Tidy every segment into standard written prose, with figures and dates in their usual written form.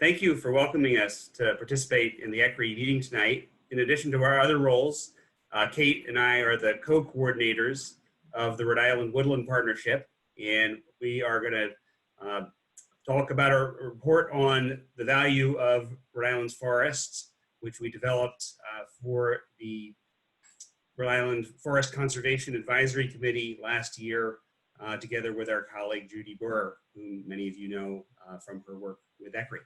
Thank you for welcoming us to participate in the ECRI meeting tonight. In addition to our other roles, Kate and I are the co-coordinators of the Rhode Island Woodland Partnership, and we are going to talk about our report on the value of Rhode Island's forests, which we developed for the Rhode Island Forest Conservation Advisory Committee last year, together with our colleague Judy Burr, whom many of you know from her work with ECRI.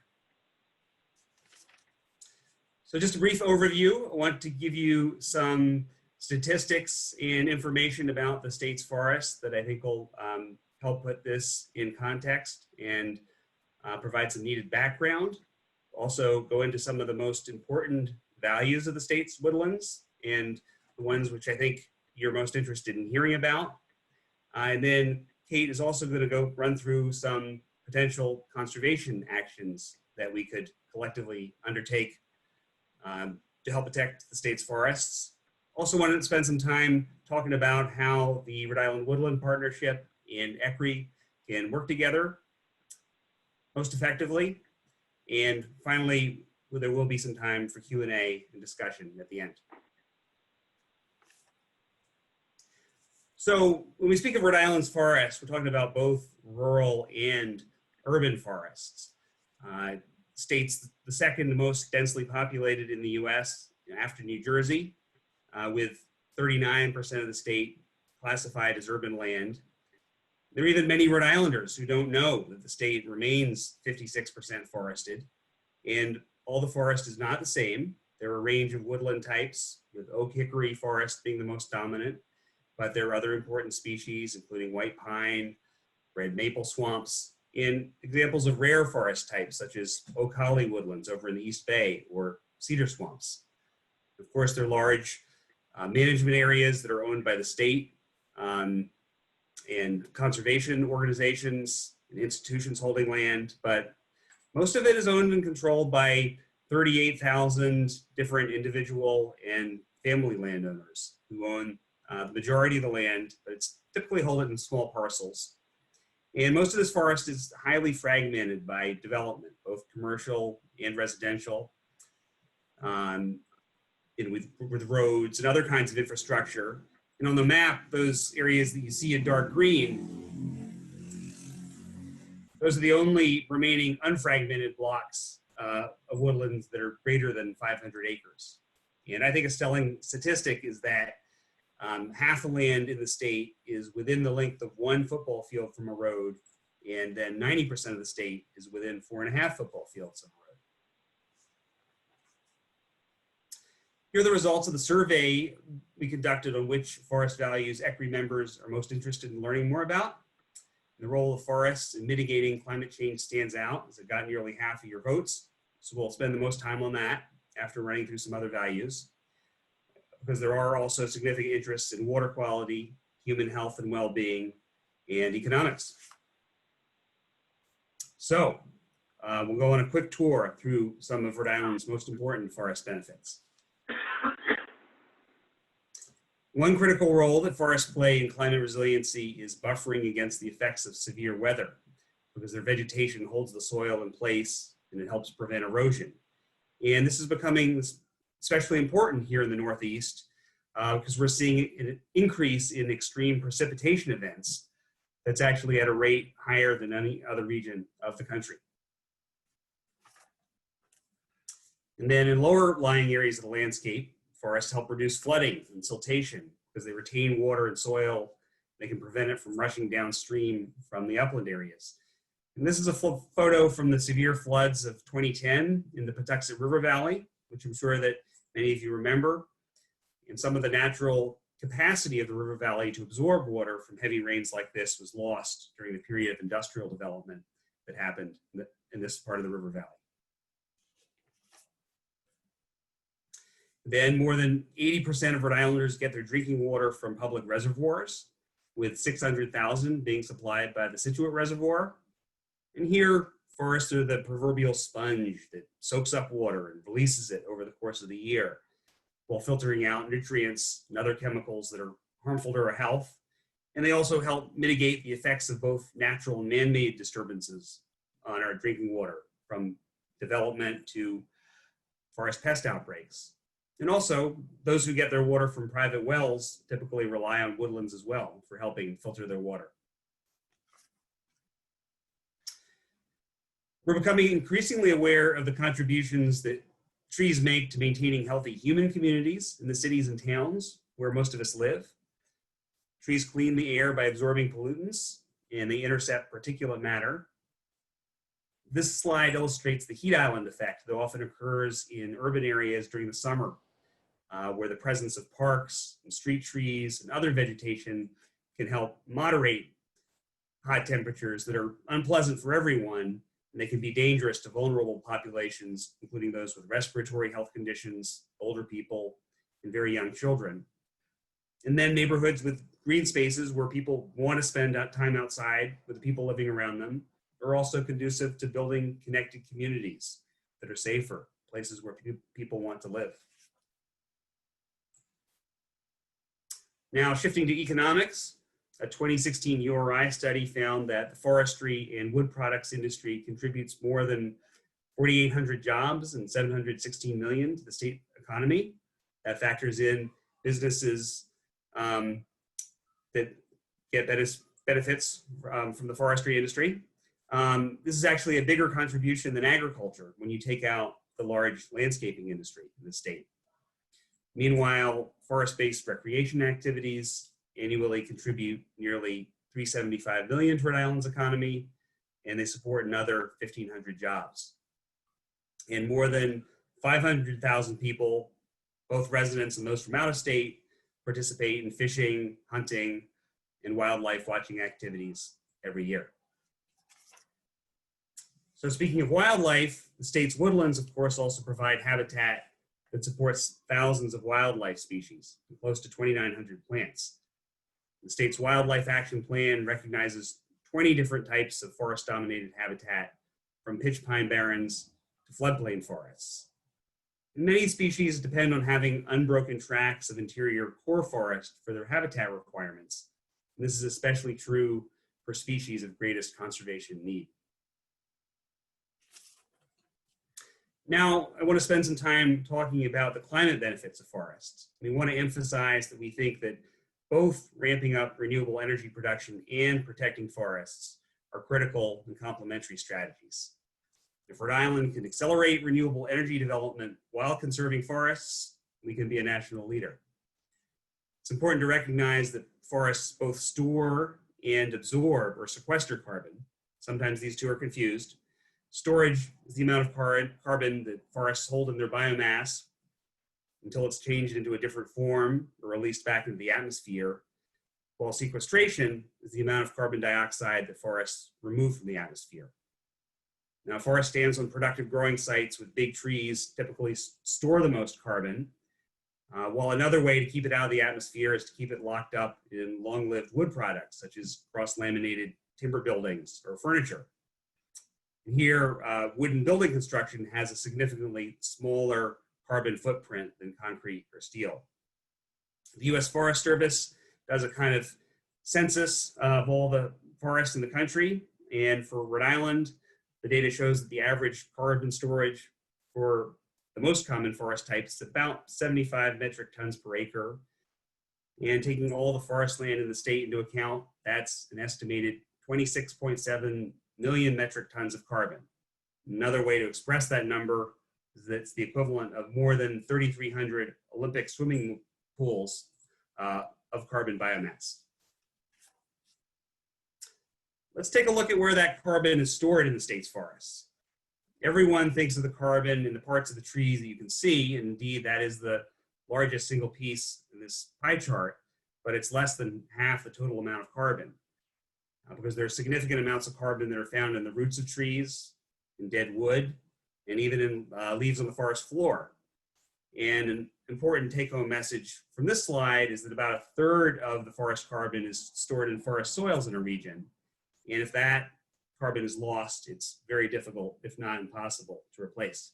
So just a brief overview. I want to give you some statistics and information about the state's forests that I think will help put this in context and provide some needed background. Also go into some of the most important values of the state's woodlands and the ones which I think you're most interested in hearing about. And then Kate is also going to go run through some potential conservation actions that we could collectively undertake to help protect the state's forests. Also wanted to spend some time talking about how the Rhode Island Woodland Partnership and ECRI can work together most effectively. And finally, there will be some time for Q&A and discussion at the end. So when we speak of Rhode Island's forests, we're talking about both rural and urban forests. State's the second most densely populated in the US after New Jersey, with 39% of the state classified as urban land. There are even many Rhode Islanders who don't know that the state remains 56% forested, and all the forest is not the same. There are a range of woodland types, with oak hickory forest being the most dominant, but there are other important species, including white pine, red maple swamps, and examples of rare forest types, such as oak holly woodlands over in the East Bay or cedar swamps. Of course, there are large management areas that are owned by the state and conservation organizations and institutions holding land, but most of it is owned and controlled by 38,000 different individual and family landowners who own the majority of the land, but it's typically held in small parcels. And most of this forest is highly fragmented by development, both commercial and residential, and with roads and other kinds of infrastructure. And on the map, those areas that you see in dark green, those are the only remaining unfragmented blocks of woodlands that are greater than 500 acres. And I think a telling statistic is that half the land in the state is within the length of one football field from a road, and then 90% of the state is within 4.5 football fields of a road. Here are the results of the survey we conducted on which forest values ECRI members are most interested in learning more about. The role of forests in mitigating climate change stands out, as it got nearly half of your votes. So we'll spend the most time on that after running through some other values, because there are also significant interests in water quality, human health and well-being, and economics. So we'll go on a quick tour through some of Rhode Island's most important forest benefits. One critical role that forests play in climate resiliency is buffering against the effects of severe weather, because their vegetation holds the soil in place and it helps prevent erosion. And this is becoming especially important here in the Northeast, because we're seeing an increase in extreme precipitation events that's actually at a rate higher than any other region of the country. And then in lower lying areas of the landscape, forests help reduce flooding and siltation because they retain water and soil. They can prevent it from rushing downstream from the upland areas. And this is a photo from the severe floods of 2010 in the Patuxent River Valley, which I'm sure that many of you remember. And some of the natural capacity of the river valley to absorb water from heavy rains like this was lost during the period of industrial development that happened in this part of the river valley. Then more than 80% of Rhode Islanders get their drinking water from public reservoirs, with 600,000 being supplied by the Situate Reservoir. And here, forests are the proverbial sponge that soaks up water and releases it over the course of the year, while filtering out nutrients and other chemicals that are harmful to our health. And they also help mitigate the effects of both natural and man-made disturbances on our drinking water from development to forest pest outbreaks. And also, those who get their water from private wells typically rely on woodlands as well for helping filter their water. We're becoming increasingly aware of the contributions that trees make to maintaining healthy human communities in the cities and towns where most of us live. Trees clean the air by absorbing pollutants, and they intercept particulate matter. This slide illustrates the heat island effect that often occurs in urban areas during the summer, where the presence of parks and street trees and other vegetation can help moderate hot temperatures that are unpleasant for everyone, and they can be dangerous to vulnerable populations, including those with respiratory health conditions, older people, and very young children. And then neighborhoods with green spaces where people want to spend time outside with the people living around them are also conducive to building connected communities that are safer, places where people want to live. Now, shifting to economics, a 2016 URI study found that the forestry and wood products industry contributes more than 4,800 jobs and 716 million to the state economy. That factors in businesses that get benefits from the forestry industry. This is actually a bigger contribution than agriculture when you take out the large landscaping industry in the state. Meanwhile, forest-based recreation activities annually contribute nearly $375 million to Rhode Island's economy, and they support another 1,500 jobs. And more than 500,000 people, both residents and those from out of state, participate in fishing, hunting, and wildlife watching activities every year. So speaking of wildlife, the state's woodlands, of course, also provide habitat that supports thousands of wildlife species and close to 2,900 plants. The state's Wildlife Action Plan recognizes 20 different types of forest-dominated habitat, from pitch pine barrens to floodplain forests. And many species depend on having unbroken tracts of interior core forest for their habitat requirements. And this is especially true for species of greatest conservation need. Now, I want to spend some time talking about the climate benefits of forests. We want to emphasize that we think that both ramping up renewable energy production and protecting forests are critical and complementary strategies. If Rhode Island can accelerate renewable energy development while conserving forests, we can be a national leader. It's important to recognize that forests both store and absorb or sequester carbon. Sometimes these two are confused. Storage is the amount of carbon that forests hold in their biomass until it's changed into a different form or released back into the atmosphere, while sequestration is the amount of carbon dioxide that forests remove from the atmosphere. Now, a forest stands on productive growing sites with big trees typically store the most carbon, while another way to keep it out of the atmosphere is to keep it locked up in long-lived wood products, such as cross-laminated timber buildings or furniture. Here, wooden building construction has a significantly smaller carbon footprint than concrete or steel. The U.S. Forest Service does a kind of census of all the forests in the country, and for Rhode Island, the data shows that the average carbon storage for the most common forest types is about 75 metric tons per acre. And taking all the forest land in the state into account, that's an estimated 26.7 million metric tons of carbon. Another way to express that number is that it's the equivalent of more than 3,300 Olympic swimming pools of carbon biomass. Let's take a look at where that carbon is stored in the state's forests. Everyone thinks of the carbon in the parts of the trees that you can see, and indeed that is the largest single piece in this pie chart, but it's less than half the total amount of carbon. Because there are significant amounts of carbon that are found in the roots of trees, in dead wood, and even in leaves on the forest floor. And an important take-home message from this slide is that about a third of the forest carbon is stored in forest soils in a region. And if that carbon is lost, it's very difficult, if not impossible, to replace.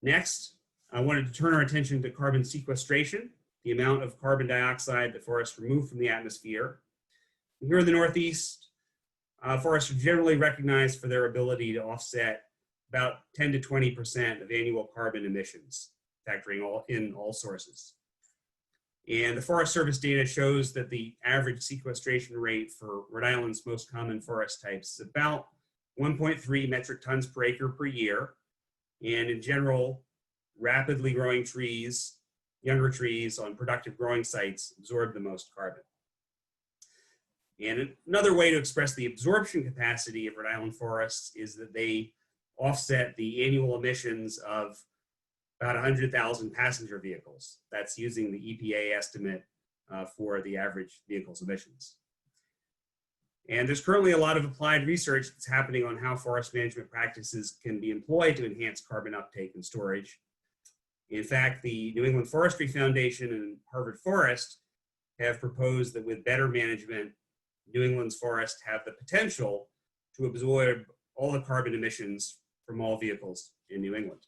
Next, I wanted to turn our attention to carbon sequestration, the amount of carbon dioxide that forests remove from the atmosphere. And here in the Northeast, Forests are generally recognized for their ability to offset about 10 to 20% of annual carbon emissions, factoring in all sources. And the Forest Service data shows that the average sequestration rate for Rhode Island's most common forest types is about 1.3 metric tons per acre per year. And in general, rapidly growing trees, younger trees on productive growing sites absorb the most carbon. And another way to express the absorption capacity of Rhode Island forests is that they offset the annual emissions of about 100,000 passenger vehicles. That's using the EPA estimate for the average vehicle's emissions. And there's currently a lot of applied research that's happening on how forest management practices can be employed to enhance carbon uptake and storage. In fact, the New England Forestry Foundation and Harvard Forest have proposed that with better management, New England's forests have the potential to absorb all the carbon emissions from all vehicles in New England.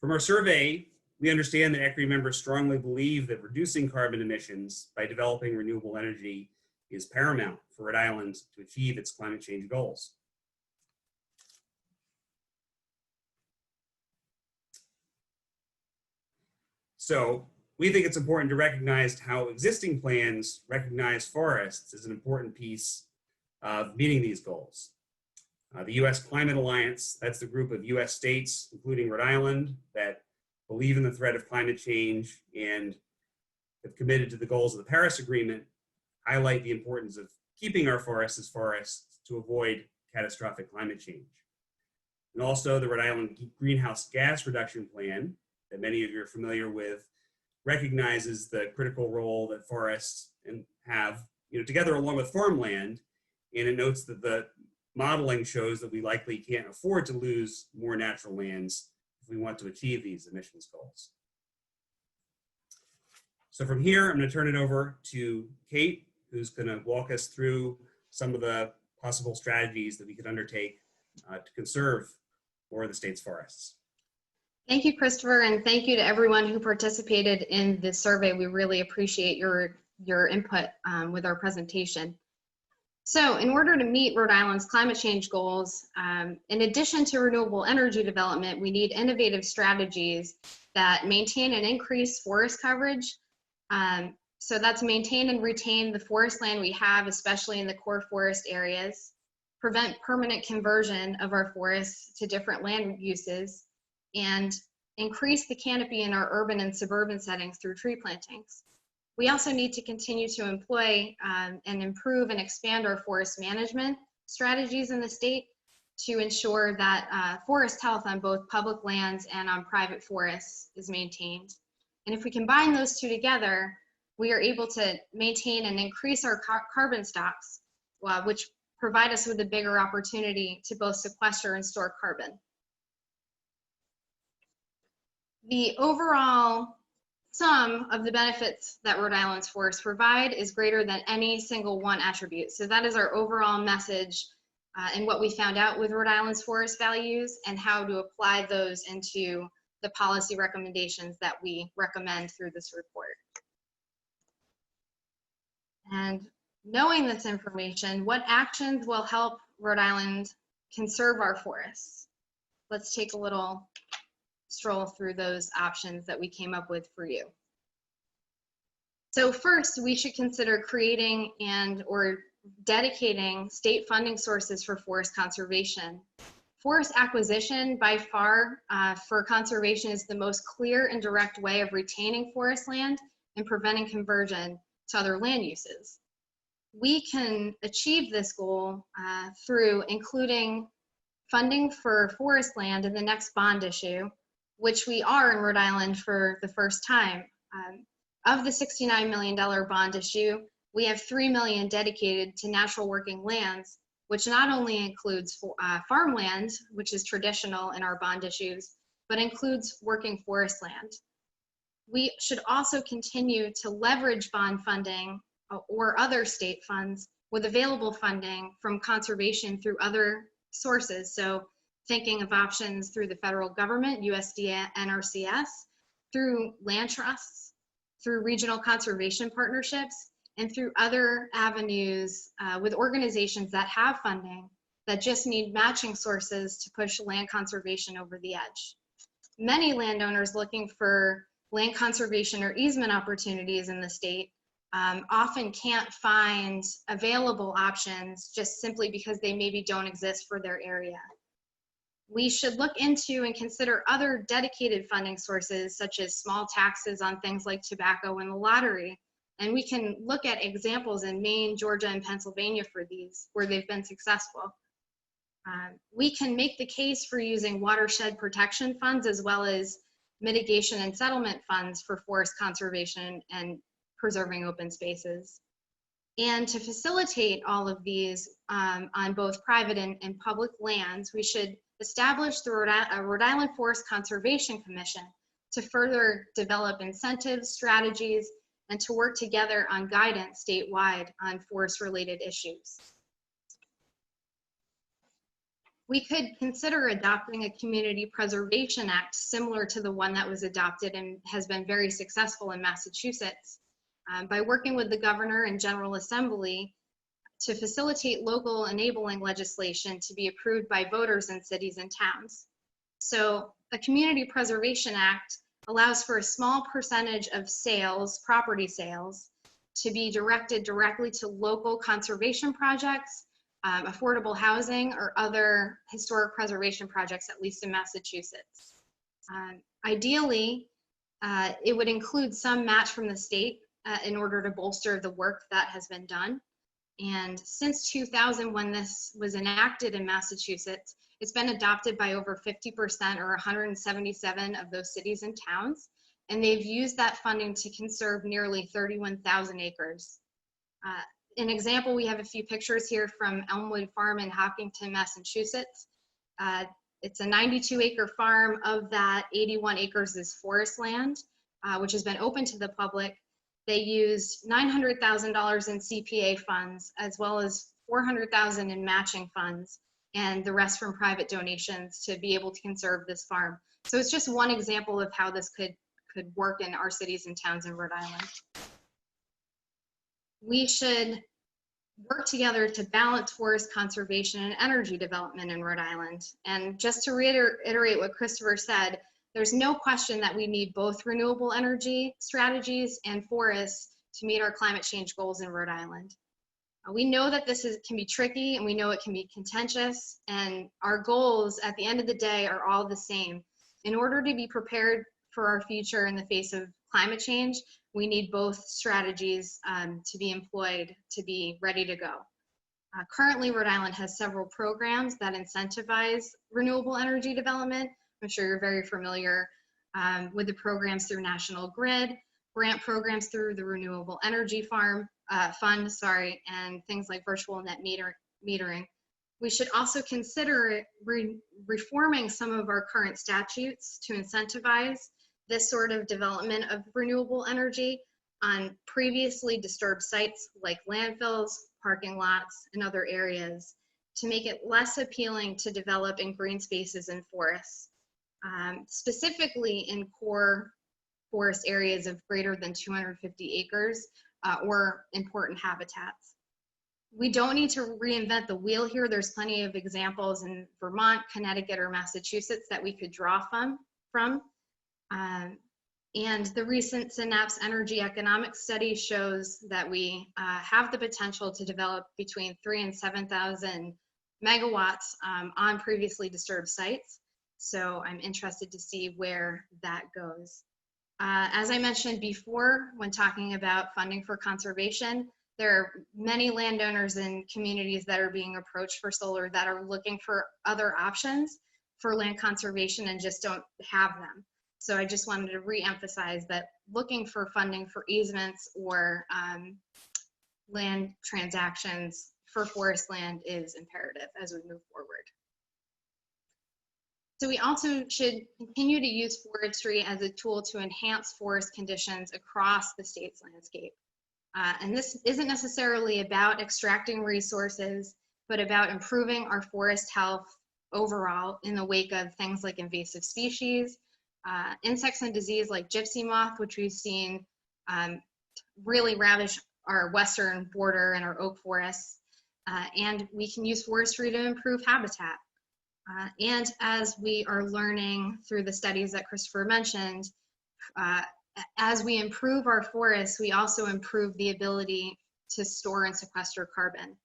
From our survey, we understand that ECRI members strongly believe that reducing carbon emissions by developing renewable energy is paramount for Rhode Island to achieve its climate change goals. So we think it's important to recognize how existing plans recognize forests as an important piece of meeting these goals. The U.S. Climate Alliance, that's the group of U.S. states, including Rhode Island, that believe in the threat of climate change and have committed to the goals of the Paris Agreement, highlight the importance of keeping our forests as forests to avoid catastrophic climate change. And also the Rhode Island Greenhouse Gas Reduction Plan, that many of you are familiar with, recognizes the critical role that forests have, together along with farmland, and it notes that the modeling shows that we likely can't afford to lose more natural lands if we want to achieve these emissions goals. So from here, I'm going to turn it over to Kate, who's going to walk us through some of the possible strategies that we could undertake to conserve more of the state's forests. Thank you, Christopher, and thank you to everyone who participated in this survey. We really appreciate your input with our presentation. So in order to meet Rhode Island's climate change goals, in addition to renewable energy development, we need innovative strategies that maintain and increase forest coverage. So that's maintain and retain the forest land we have, especially in the core forest areas, prevent permanent conversion of our forests to different land uses, and increase the canopy in our urban and suburban settings through tree plantings. We also need to continue to employ and improve and expand our forest management strategies in the state to ensure that forest health on both public lands and on private forests is maintained. And if we combine those two together, we are able to maintain and increase our carbon stocks, which provide us with a bigger opportunity to both sequester and store carbon. The overall sum of the benefits that Rhode Island's forests provide is greater than any single one attribute. So that is our overall message and what we found out with Rhode Island's forest values and how to apply those into the policy recommendations that we recommend through this report. And knowing this information, what actions will help Rhode Island conserve our forests? Let's take a little stroll through those options that we came up with for you. So first, we should consider creating or dedicating state funding sources for forest conservation. Forest acquisition, by far, for conservation is the most clear and direct way of retaining forest land and preventing conversion to other land uses. We can achieve this goal through including funding for forest land in the next bond issue, which we are in Rhode Island for the first time. Of the $69 million bond issue, we have $3 million dedicated to natural working lands, which not only includes farmland, which is traditional in our bond issues, but includes working forest land. We should also continue to leverage bond funding or other state funds with available funding from conservation through other sources. So thinking of options through the federal government, USDA, NRCS, through land trusts, through regional conservation partnerships, and through other avenues with organizations that have funding that just need matching sources to push land conservation over the edge. Many landowners looking for land conservation or easement opportunities in the state often can't find available options just simply because they maybe don't exist for their area. We should look into and consider other dedicated funding sources, such as small taxes on things like tobacco and the lottery. And we can look at examples in Maine, Georgia, and Pennsylvania for these, where they've been successful. We can make the case for using watershed protection funds as well as mitigation and settlement funds for forest conservation and preserving open spaces. And to facilitate all of these on both private and public lands, we should establish the Rhode Island Forest Conservation Commission to further develop incentives, strategies, and to work together on guidance statewide on forest-related issues. We could consider adopting a Community Preservation Act similar to the one that was adopted and has been very successful in Massachusetts by working with the Governor and General Assembly to facilitate local enabling legislation to be approved by voters in cities and towns. So a Community Preservation Act allows for a small percentage of sales, property sales, to be directed directly to local conservation projects, affordable housing, or other historic preservation projects, at least in Massachusetts. Ideally, it would include some match from the state in order to bolster the work that has been done. And since 2000, when this was enacted in Massachusetts, it's been adopted by over 50% or 177 of those cities and towns. And they've used that funding to conserve nearly 31,000 acres. An example, we have a few pictures here from Elmwood Farm in Hopkinton, Massachusetts. It's a 92-acre farm. Of that, 81 acres is forest land, which has been open to the public. They used $900,000 in CPA funds, as well as $400,000 in matching funds, and the rest from private donations to be able to conserve this farm. So it's just one example of how this could work in our cities and towns in Rhode Island. We should work together to balance forest conservation and energy development in Rhode Island. And just to reiterate what Christopher said, there's no question that we need both renewable energy strategies and forests to meet our climate change goals in Rhode Island. We know that this can be tricky, and we know it can be contentious, and our goals at the end of the day are all the same. In order to be prepared for our future in the face of climate change, we need both strategies to be employed to be ready to go. Currently, Rhode Island has several programs that incentivize renewable energy development. I'm sure you're very familiar with the programs through National Grid, grant programs through the Renewable Energy Fund, and things like virtual net metering. We should also consider reforming some of our current statutes to incentivize this sort of development of renewable energy on previously disturbed sites like landfills, parking lots, and other areas to make it less appealing to develop in green spaces and forests, specifically in core forest areas of greater than 250 acres or important habitats. We don't need to reinvent the wheel here. There's plenty of examples in Vermont, Connecticut, or Massachusetts that we could draw from. And the recent Synapse Energy Economics study shows that we have the potential to develop between 3,000 and 7,000 megawatts on previously disturbed sites. So I'm interested to see where that goes. As I mentioned before, when talking about funding for conservation, there are many landowners and communities that are being approached for solar that are looking for other options for land conservation and just don't have them. So I just wanted to re-emphasize that looking for funding for easements or land transactions for forest land is imperative as we move forward. So we also should continue to use forestry as a tool to enhance forest conditions across the state's landscape. And this isn't necessarily about extracting resources, but about improving our forest health overall in the wake of things like invasive species, insects and disease like gypsy moth, which we've seen really ravage our western border and our oak forests. And we can use forestry to improve habitat. And as we are learning through the studies that Christopher mentioned, as we improve our forests, we also improve the ability to store and sequester carbon.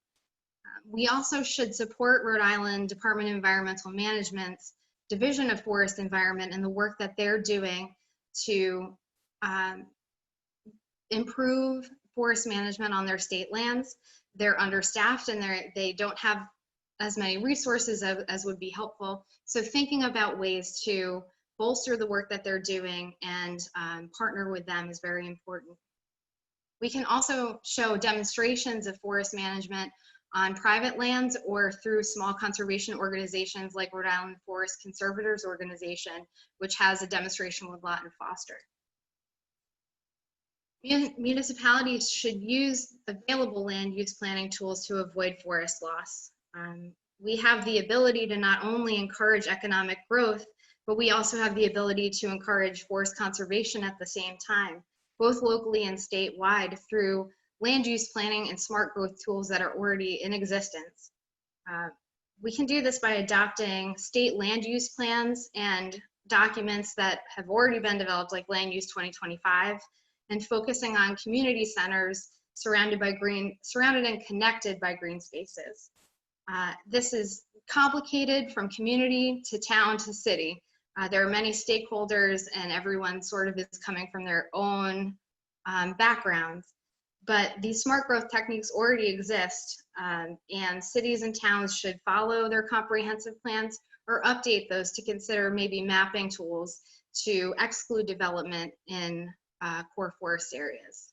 We also should support Rhode Island Department of Environmental Management's Division of Forest Environment and the work that they're doing to improve forest management on their state lands. They're understaffed and they don't have as many resources as would be helpful. So thinking about ways to bolster the work that they're doing and partner with them is very important. We can also show demonstrations of forest management on private lands or through small conservation organizations like Rhode Island Forest Conservators Organization, which has a demonstration with Lawton Foster. Municipalities should use available land use planning tools to avoid forest loss. We have the ability to not only encourage economic growth, but we also have the ability to encourage forest conservation at the same time, both locally and statewide through land use planning and smart growth tools that are already in existence. We can do this by adopting state land use plans and documents that have already been developed, like Land Use 2025, and focusing on community centers surrounded and connected by green spaces. This is complicated from community to town to city. There are many stakeholders and everyone sort of is coming from their own backgrounds. But these smart growth techniques already exist, and cities and towns should follow their comprehensive plans or update those to consider maybe mapping tools to exclude development in core forest areas.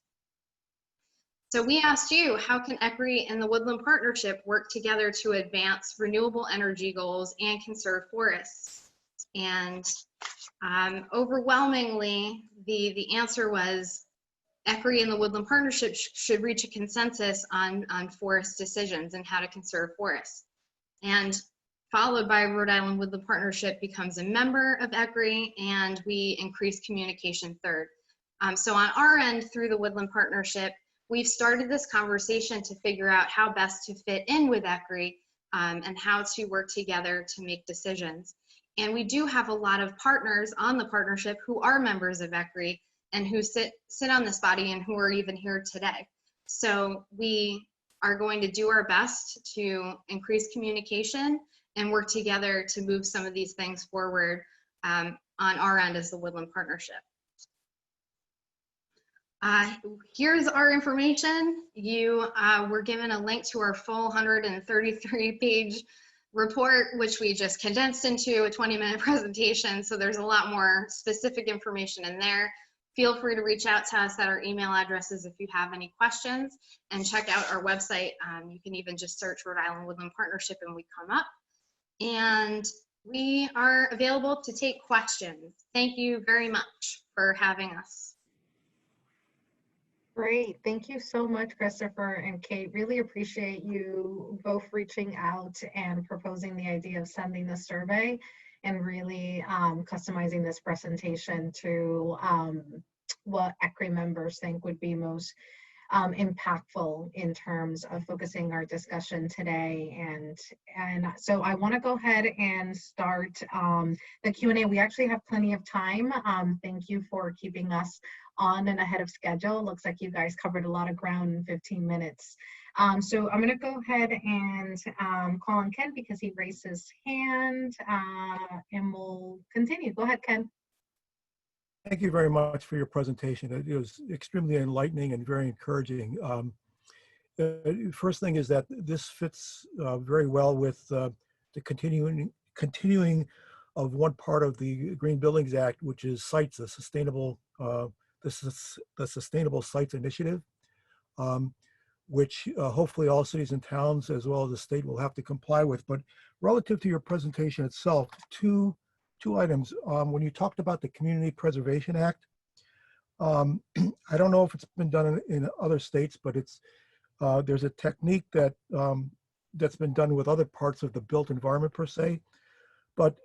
So we asked you, how can ECRI and the Woodland Partnership work together to advance renewable energy goals and conserve forests? And overwhelmingly, the answer was ECRI and the Woodland Partnership should reach a consensus on forest decisions and how to conserve forests. And followed by Rhode Island Woodland Partnership becomes a member of ECRI, and we increase communication third. So on our end, through the Woodland Partnership, we've started this conversation to figure out how best to fit in with ECRI and how to work together to make decisions. And we do have a lot of partners on the partnership who are members of ECRI and who sit on this body and who are even here today. So we are going to do our best to increase communication and work together to move some of these things forward on our end as the Woodland Partnership. Here's our information. You were given a link to our full 133-page report, which we just condensed into a 20-minute presentation. So there's a lot more specific information in there. Feel free to reach out to us at our email addresses if you have any questions, and check out our website. You can even just search Rhode Island Woodland Partnership and we come up. And we are available to take questions. Thank you very much for having us. Great. Thank you so much, Christopher and Kate. Really appreciate you both reaching out and proposing the idea of sending the survey and really customizing this presentation to what ECRI members think would be most impactful in terms of focusing our discussion today. And so I want to go ahead and start the Q&A. We actually have plenty of time. Thank you for keeping us on and ahead of schedule. Looks like you guys covered a lot of ground in 15 minutes. So I'm going to go ahead and call on Ken because he raised his hand, and we'll continue. Go ahead, Ken. Thank you very much for your presentation. It was extremely enlightening and very encouraging. The first thing is that this fits very well with the continuing of one part of the Green Buildings Act, which is sites, the sustainable sites initiative, which hopefully all cities and towns as well as the state will have to comply with. But relative to your presentation itself, two items. When you talked about the Community Preservation Act, I don't know if it's been done in other states, but it's there's a technique that that's been done with other parts of the built environment per se. But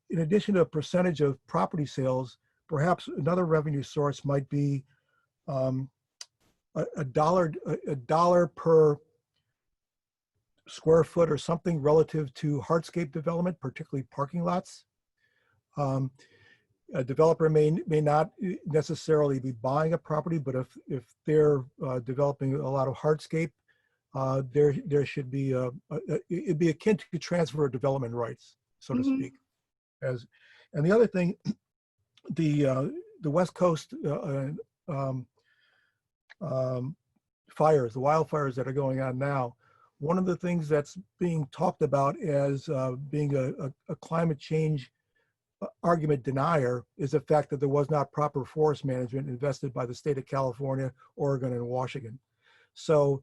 in addition to a percentage of property sales, perhaps another revenue source might be a dollar per square foot or something relative to hardscape development, particularly parking lots. A developer may not necessarily be buying a property, but if they're developing a lot of hardscape, there should be it'd be akin to transfer of development rights, so to speak. And the other thing, the West Coast fires, the wildfires that are going on now, one of the things that's being talked about as being a climate change argument denier is the fact that there was not proper forest management invested by the state of California, Oregon, and Washington. So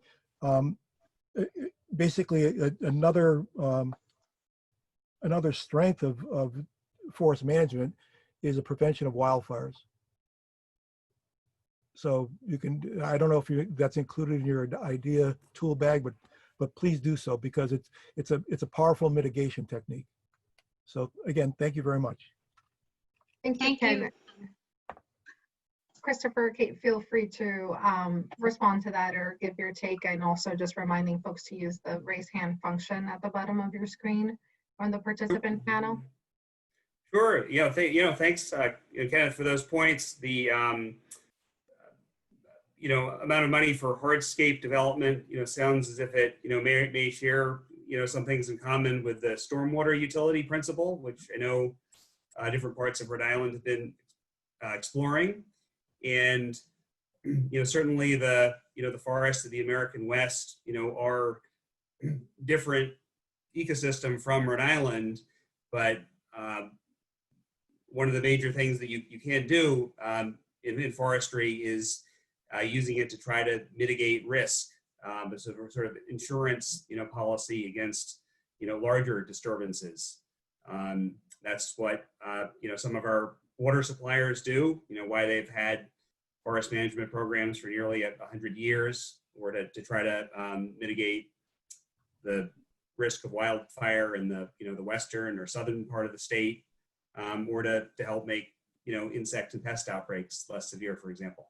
basically another strength of forest management is the prevention of wildfires. So you can, I don't know if that's included in your idea tool bag, but please do so, because it's a powerful mitigation technique. So again, thank you very much. Thank you, Thank Ken. you. Christopher, Kate, feel free to respond to that or give your take, and also just reminding folks to use the raise hand function at the bottom of your screen on the participant panel. Sure. Yeah. Thanks, Kenneth, for those points. The amount of money for hardscape development, sounds as if it, may share, some things in common with the stormwater utility principle, which I know different parts of Rhode Island have been exploring. And, certainly the forests of the American West, are different ecosystem from Rhode Island, but one of the major things that you can do in forestry is using it to try to mitigate risk. But sort of insurance, policy against, larger disturbances. That's what, some of our water suppliers do, why they've had forest management programs for nearly 100 years, or to try to mitigate the risk of wildfire in the, the western or southern part of the state, or to help make, insect and pest outbreaks less severe, for example.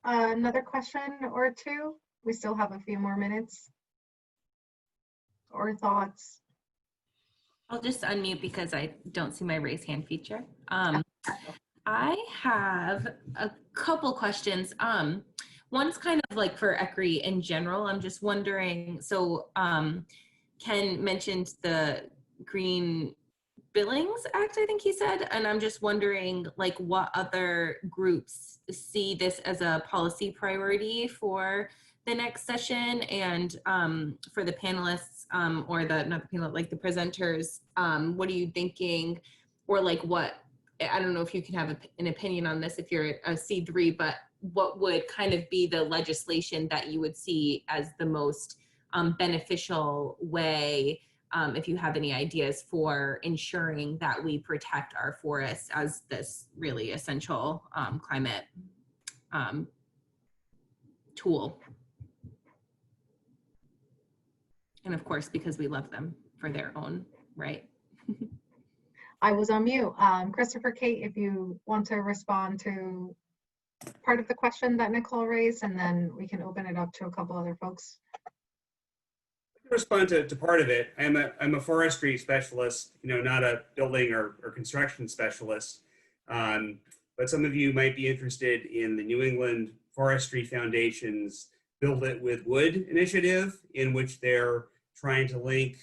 Another question or two? We still have a few more minutes. Or thoughts? I'll just unmute because I don't see my raise hand feature. I have a couple questions. One's kind of like for ECRI in general. I'm just wondering, so Ken mentioned the Green Billings Act, I think he said, and I'm just wondering like what other groups see this as a policy priority for the next session, and for the panelists or not the panel, like the presenters, what are you thinking, or like what, I don't know if you can have an opinion on this if you're a C3, but what would kind of be the legislation that you would see as the most beneficial way, if you have any ideas for ensuring that we protect our forests as this really essential climate tool. And of course, because we love them for their own right. I was on mute. Christopher, Kate, if you want to respond to part of the question that Nicole raised, and then we can open it up to a couple other folks. I can respond to part of it. I'm a forestry specialist, not a building or construction specialist. But some of you might be interested in the New England Forestry Foundation's Build It with Wood initiative, in which they're trying to link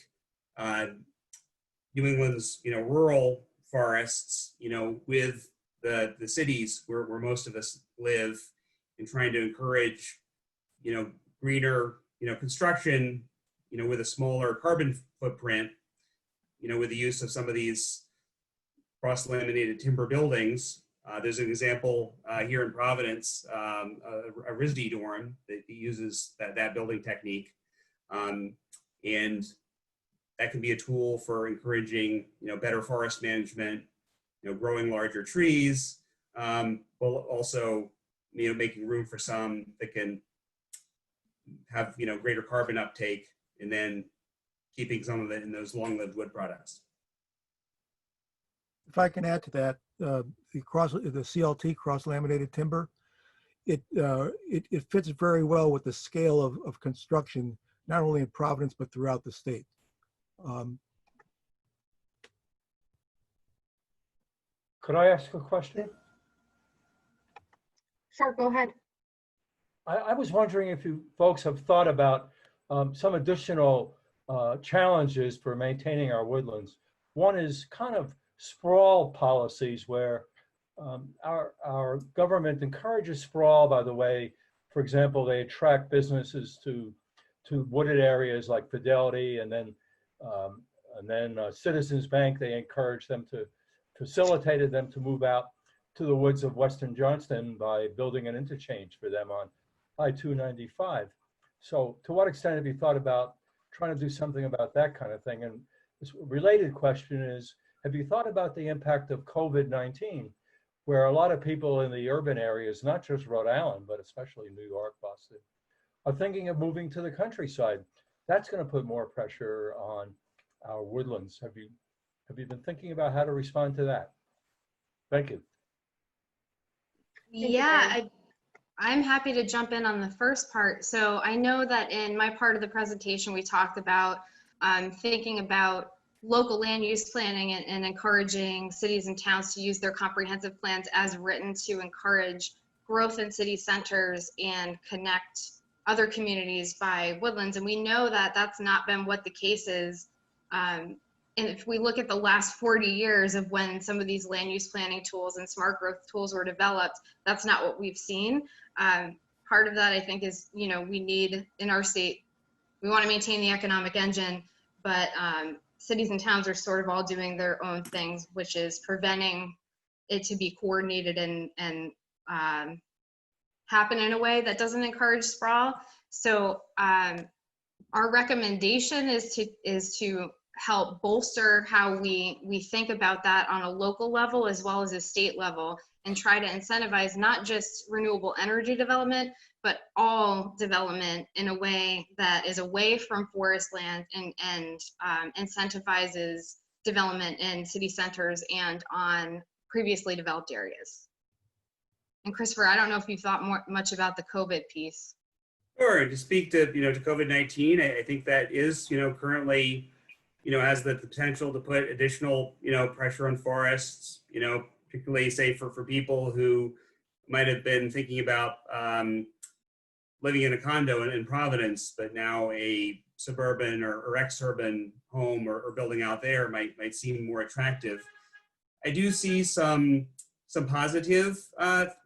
New England's rural forests with the cities where most of us live, and trying to encourage greener construction with a smaller carbon footprint, with the use of some of these cross-laminated timber buildings. There's an example here in Providence, a RISD dorm that uses that building technique. And that can be a tool for encouraging, better forest management, growing larger trees, while also, making room for some that can have, greater carbon uptake, and then keeping some of it in those long-lived wood products. if I can add to that, the CLT, cross-laminated timber, it fits very well with the scale of construction, not only in Providence, but throughout the state. Could I ask a question? Sure, go ahead. I was wondering if you folks have thought about some additional challenges for maintaining our woodlands. One is kind of sprawl policies where our government encourages sprawl by the way, for example, they attract businesses to wooded areas like Fidelity, and then Citizens Bank, they encourage them to facilitated them to move out to the woods of Western Johnston by building an interchange for them on I-295. So to what extent have you thought about trying to do something about that kind of thing? And this related question is, have you thought about the impact of COVID-19, where a lot of people in the urban areas, not just Rhode Island, but especially New York, Boston, are thinking of moving to the countryside? That's going to put more pressure on our woodlands. Have you been thinking about how to respond to that? Thank you. Yeah, I'm happy to jump in on the first part. So I know that in my part of the presentation, we talked about thinking about local land use planning and encouraging cities and towns to use their comprehensive plans as written to encourage growth in city centers and connect other communities by woodlands. And we know that that's not been what the case is. And if we look at the last 40 years of when some of these land use planning tools and smart growth tools were developed, that's not what we've seen. Part of that, I think, is, we need in our state, we want to maintain the economic engine, but cities and towns are sort of all doing their own things, which is preventing it to be coordinated and happen in a way that doesn't encourage sprawl. So our recommendation is to help bolster how we think about that on a local level as well as a state level, and try to incentivize not just renewable energy development, but all development in a way that is away from forest land and incentivizes development in city centers and on previously developed areas. And Christopher, I don't know if you've thought much about the COVID piece. Sure, to speak to, to COVID-19, I think that is, currently, has the potential to put additional, pressure on forests, particularly say for people who might have been thinking about living in a condo in Providence, but now a suburban or ex-urban home or building out there might seem more attractive. I do see some positive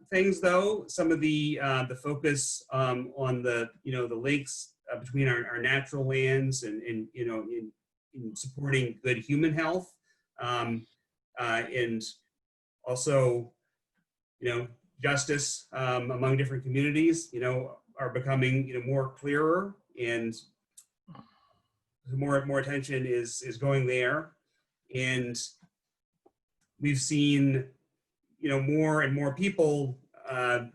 things, though. Some of the focus on the the links between our natural lands and in supporting good human health, and also justice among different communities are becoming more clearer, and more attention is going there. And we've seen more and more people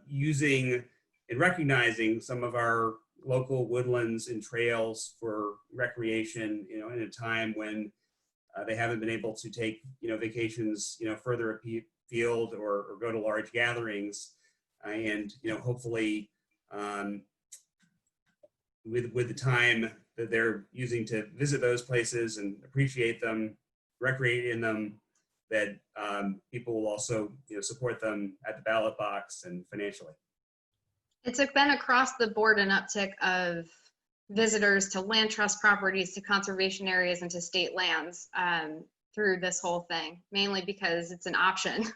using and recognizing some of our local woodlands and trails for recreation, in a time when they haven't been able to take vacations further afield or go to large gatherings, and hopefully with the time that they're using to visit those places and appreciate them, recreate in them, that people will also support them at the ballot box and financially. It's been across the board an uptick of visitors to land trust properties, to conservation areas, and to state lands through this whole thing, mainly because it's an option